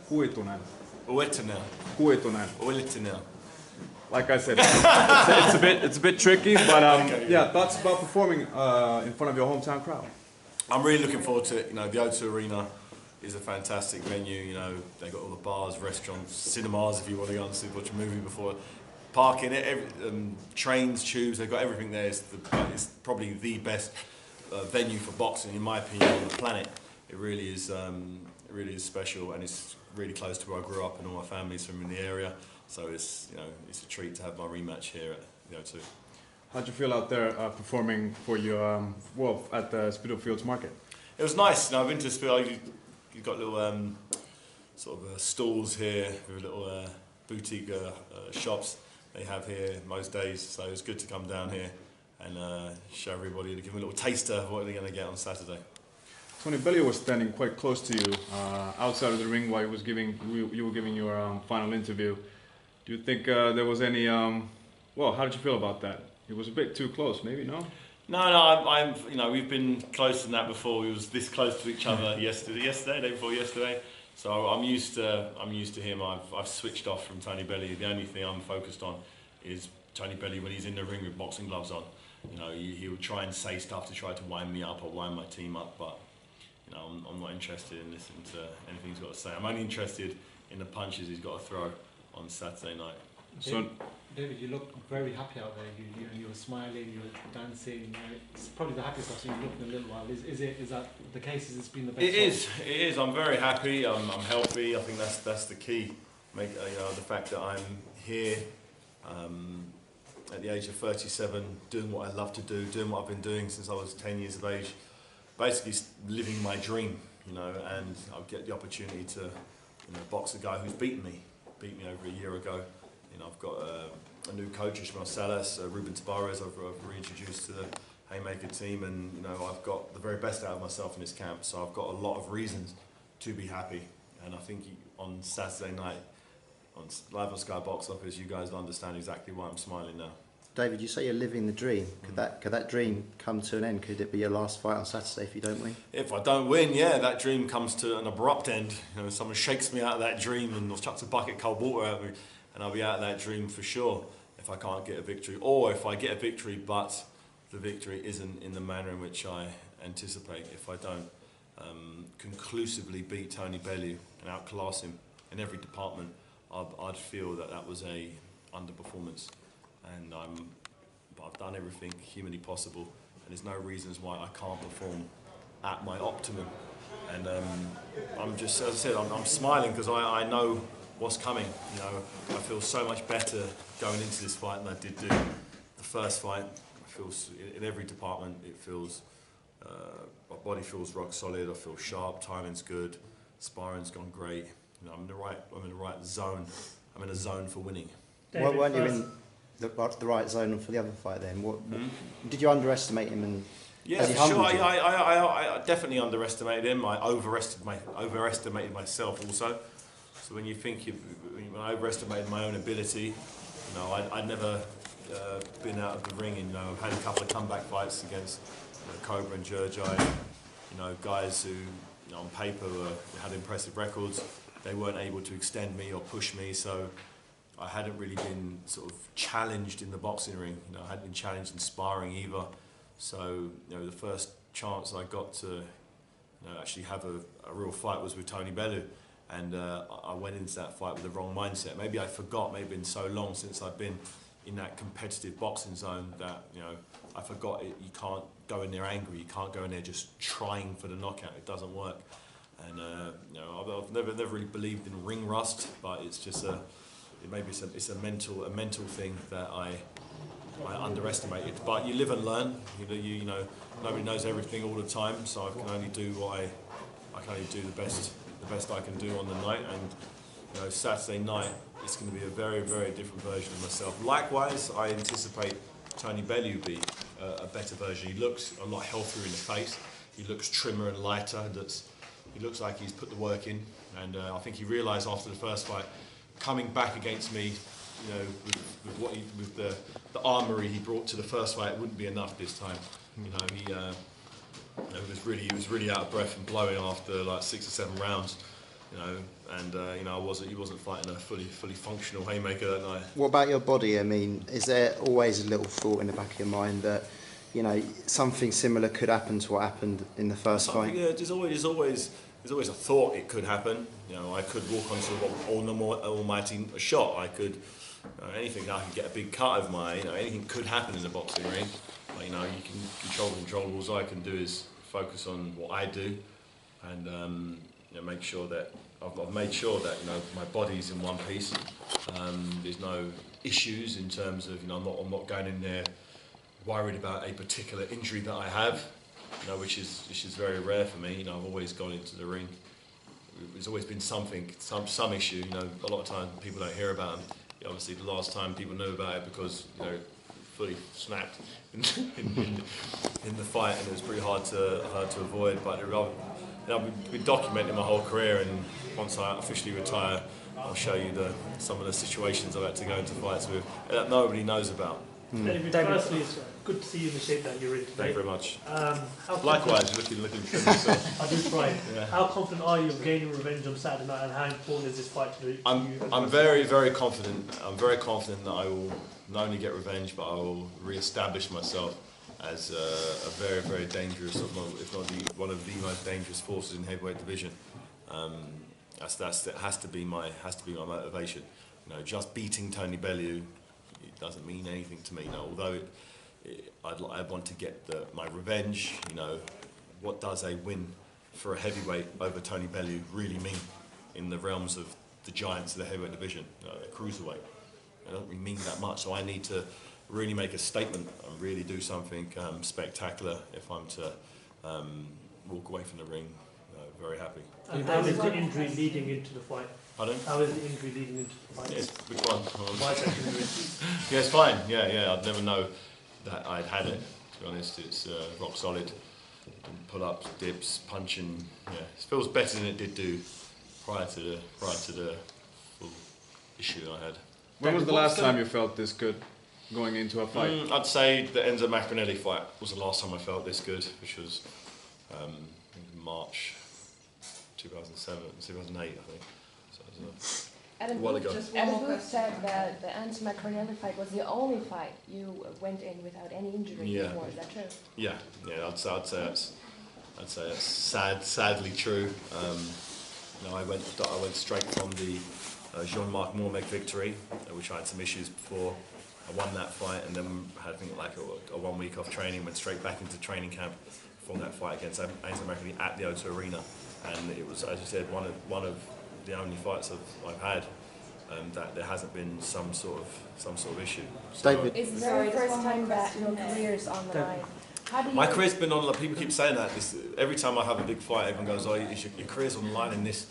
Kuitunen. Uettinen. Kuitunen. Uettinen. Like I said, it's a bit tricky, but Okay. yeah, thoughts about performing in front of your hometown crowd? I'm really looking forward to it. You know, the O2 Arena is a fantastic venue. You know, they've got all the bars, restaurants, cinemas if you want to go and watch a movie before. Parking, trains, tubes, they've got everything there. It's probably the best venue for boxing, in my opinion, on the planet. It really is special, and it's really close to where I grew up, and all my family's from in the area. So it's a treat to have my rematch here at the O2. How'd you feel out there performing for your at the Spitalfields Market? It was nice. You know, I've been to Spitalfields. You've got little sort of stalls here with little boutique shops they have here most days. So it was good to come down here and show everybody, to give them a little taster of what they're going to get on Saturday. Tony Bellew was standing quite close to you outside of the ring while you were giving your final interview. Do you think there was any? How did you feel about that? It was a bit too close, maybe, no? No, we've been closer than that before. We was this close to each other yesterday, day before yesterday. So I'm used to him. I've switched off from Tony Bellew. The only thing I'm focused on is Tony Bellew when he's in the ring with boxing gloves on. You know, he would try and say stuff to try to wind me up or wind my team up, but you know, I'm not interested in listening to anything he's got to say. I'm only interested in the punches he's got to throw on Saturday night. So, David, you look very happy out there. You were smiling, you were dancing. It's probably the happiest I've seen you look in a little while. Is that the case? Has it been the best? It is. I'm very happy. I'm healthy. I think that's the key. The fact that I'm here at the age of 37, doing what I love to do, doing what I've been doing since I was 10 years of age, basically living my dream. You know, and I'll get the opportunity to box a guy who's beat me over a year ago. You know, I've got a new coach, Ishmael Salas, Ruben Tabarez, I've reintroduced to the Haymaker team, and you know, I've got the very best out of myself in this camp, so I've got a lot of reasons to be happy. And I think on Saturday night, live on Sky Box Office, you guys understand exactly why I'm smiling now. David, you say you're living the dream. Could that dream come to an end? Could it be your last fight on Saturday if you don't win? If I don't win, yeah, that dream comes to an abrupt end. You know, someone shakes me out of that dream and chucks a bucket of cold water at me, and I'll be out of that dream for sure if I can't get a victory, or if I get a victory but the victory isn't in the manner in which I anticipate. If I don't conclusively beat Tony Bellew and outclass him in every department, I'd feel that was a underperformance, and I've done everything humanly possible, and there's no reasons why I can't perform at my optimum. And I'm just, as I said, I'm smiling because I know what's coming. You know, I feel so much better going into this fight than I did do the first fight. I feel in every department, it feels my body feels rock solid. I feel sharp. Timing's good. Sparring's gone great. You know, I'm in the right zone. I'm in a zone for winning. Why weren't you in the right zone for the other fight then? Did you underestimate him? And yeah, for sure. I definitely underestimated him. I overestimated myself also. So when you think when I overestimated my own ability, you know, I'd never been out of the ring. And, you know, I've had a couple of comeback fights against Cobra and Jurjai. You know, guys who, you know, on paper had impressive records. They weren't able to extend me or push me, so I hadn't really been sort of challenged in the boxing ring. You know, I hadn't been challenged in sparring either. So, you know, the first chance I got to, actually have a real fight was with Tony Bellew, and I went into that fight with the wrong mindset. Maybe I forgot. Maybe it's been so long since I've been in that competitive boxing zone that, you know, I forgot it. You can't go in there angry. You can't go in there just trying for the knockout. It doesn't work. And you know, I've never really believed in ring rust, but it's just it's a mental thing that I underestimated. But you live and learn. You know, nobody knows everything all the time, so I can only do the best I can do on the night. And you know, Saturday night it's going to be a very, very different version of myself. Likewise, I anticipate Tony Bellew be a better version. He looks a lot healthier in the face. He looks trimmer and lighter. He looks like he's put the work in, and I think he realised after the first fight, coming back against me, you know, with the armoury he brought to the first fight, it wouldn't be enough this time. You know, he was really out of breath and blowing after like 6 or 7 rounds, you know, and you know, he wasn't fighting a fully functional haymaker that night. What about your body? I mean, is there always a little thought in the back of your mind that, you know, something similar could happen to what happened in the first fight? Yeah, there's always a thought it could happen. You know, I could walk onto an almighty shot. I could anything. I could get a big cut over my. You know, anything could happen in the boxing ring. But, you know, you can control the controllables. All I can do is focus on what I do, and you know, make sure that I've made sure that, you know, my body's in one piece. There's no issues in terms of, you know, I'm not going in there worried about a particular injury that I have, you know, which is very rare for me. You know, I've always gone into the ring. There's always been some issue. You know, a lot of times people don't hear about them. Obviously, the last time people knew about it because, you know, fully snapped in the fight, and it was pretty hard to avoid. But you know, I've been documenting my whole career, and once I officially retire, I'll show you some of the situations I've had to go into fights with that nobody knows about. David, firstly, it's good to see you in the shape that you're in today. Thank you very much. How Likewise, you're looking good yourself. I do try. Yeah. How confident are you of gaining revenge on Saturday night, and how important is this fight to you? I'm very, very confident. I'm very confident that I will not only get revenge, but I will re-establish myself as a very, very dangerous, if not one of the most dangerous forces in heavyweight division. That has to be my motivation. You know, just beating Tony Bellew, it doesn't mean anything to me. You know, although I want to get my revenge. You know, what does a win for a heavyweight over Tony Bellew really mean in the realms of the giants of the heavyweight division, you know, the cruiserweight? It doesn't really mean that much. So I need to really make a statement and really do something spectacular if I'm to walk away from the ring very happy. And how is the injury leading into the fight? Pardon? How is the injury leading into the fight? Yes, which one? Bicep injury. Yeah, it's fine. Yeah, I'd never know that I'd had it. To be honest, it's rock solid. Pull-ups, dips, punching. Yeah, it feels better than it did do prior to the full issue I had. When was the last time you felt this good going into a fight? I'd say the Enzo Maccarinelli fight was the last time I felt this good, which was March 2007, 2008, I think. So it was Adam a while ago. Booth said that the Anthony Maccarinelli fight was the only fight you went in without any injury before. Is that true? Yeah. I'd say that's sadly true. You know, I went straight from the Jean-Marc Mormec victory, which I had some issues before. I won that fight, and then had, I think, like a 1 week off training. Went straight back into training camp for that fight against Anthony Maccarinelli at the O2 Arena, and it was, as you said, one of the only fights I've had that there hasn't been some sort of issue. So, David, It's the very first time that your career is on the line. How do you? my career's been on. Like, people keep saying that. Every time I have a big fight, everyone goes, "Oh, your career's on the line in this."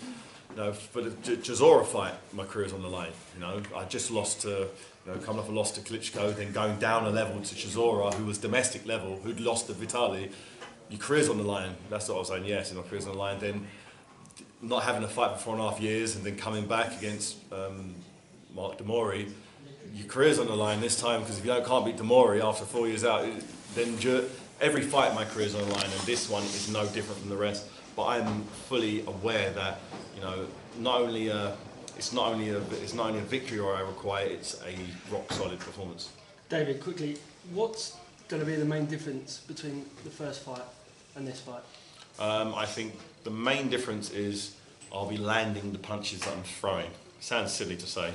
You know, for the Chisora fight, my career's on the line. You know, I just lost to, you know, coming off a loss to Klitschko, then going down a level to Chisora, who was domestic level, who'd lost to Vitali. Your career's on the line. That's what I was saying. Yes, my career's on the line. Then not having a fight for 4.5 years, and then coming back against Mark Demori, your career's on the line this time, because if you can't beat Demori after 4 years out, then every fight my career's on the line, and this one is no different from the rest. But I'm fully aware that, you know, it's not only a victory I require, it's a rock solid performance. David, quickly, what's going to be the main difference between the first fight and this fight? I think the main difference is I'll be landing the punches that I'm throwing. Sounds silly to say,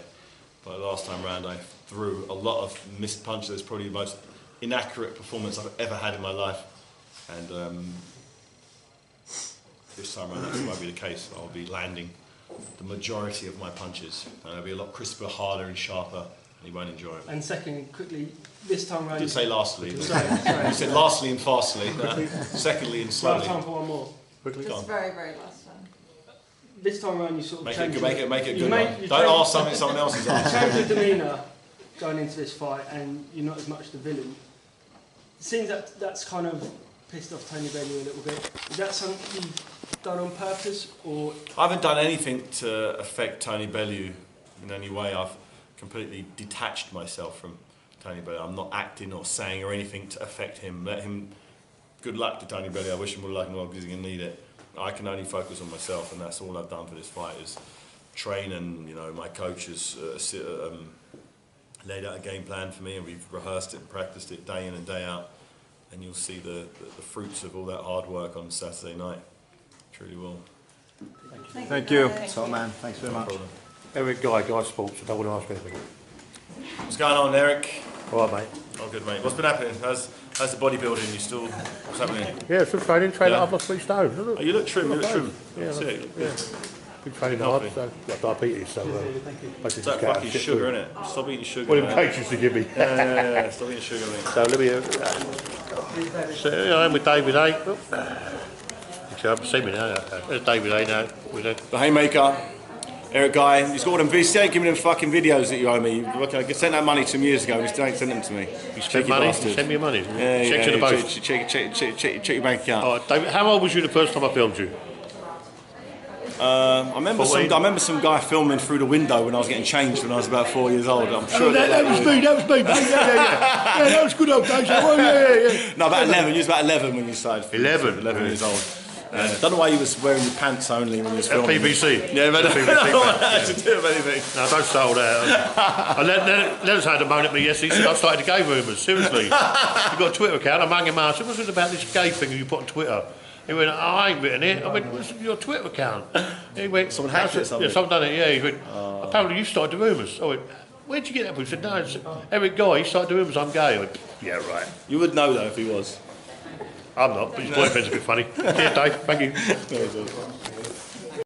but last time round I threw a lot of missed punches. It's probably the most inaccurate performance I've ever had in my life, and this time around that won't be the case. I'll be landing the majority of my punches, and it'll be a lot crisper, harder and sharper, and you won't enjoy it. And second, quickly, this time round... I did say lastly. Sorry. You said lastly and fastly. Secondly and Right, slowly. time for one more. Quickly, go Just on. very, very last one. This time round you sort of Make changed... it good, make it you good. made- One. you Don't changed- ask something someone else is You asking. changed your demeanour going into this fight, and you're not as much the villain. It seems that that's kind of pissed off Tony Bellew a little bit. Is that something you've done on purpose, or... I haven't done anything to affect Tony Bellew in any way. I've completely detached myself from Tony Bellew. I'm not acting or saying or anything to affect him. Let him. Good luck to Tony Bellew. I wish him all luck in the world because he's going to need it. I can only focus on myself, and that's all I've done for this fight is train. And you know, my coach has laid out a game plan for me, and we've rehearsed it and practiced it day in and day out. And you'll see the fruits of all that hard work on Saturday night. Truly will. Thank you. Top man, thanks very much. Eric Guy Sports, I don't want to ask anything. What's going on, Eric? All right, mate. Oh, good, mate. What's been happening? How's the bodybuilding? You still? What's happening? Yeah, still training. Yeah. I've lost 3 stone. Oh, you look trim. You look trim. Yeah, That's it. yeah. Been training hard, so I've got diabetes, so It's that fucking sugar, innit? Stop eating sugar. What man. patients to give me. Yeah. Stop eating sugar, mate. So let me. So I'm with David Haye. You can see me now. There's David Haye now. The Haymaker, Eric Guy. He's got all them videos. Still ain't giving them fucking videos that you owe me. Look, I sent that money some years ago, and he still ain't sent them to me. You spent money. You send me your money. Yeah, check to the post. Check your bank account. All right, David. How old was you the first time I filmed you? I remember some guy filming through the window when I was getting changed when I was about 4 years old. I'm sure that was me. That was me. Yeah. Yeah, that was good old days. Oh, yeah. No, about 11. You was about 11 when you started. 11 years old. Don't know why you was wearing your pants only when you was filming. PVC. Yeah, but PVC. I don't want to do anything. No, don't start all that. And Lennox had a moan at me yesterday. He said I started the gay rumours. Seriously, you got a Twitter account. I'm hanging my. I said, what's it about this gay thing you put on Twitter? He went, I ain't written it. I went, what's your Twitter account? He went, someone hacked it. Yeah, someone done it. Yeah. He went, apparently you started the rumours. I went, where'd you get that from? He said, no, it's Eric Guy. He started the rumours. I'm gay. I went, yeah, right. You would know though if he was. I'm not, but his boyfriend's a bit funny. Cheers, Dave. Thank you.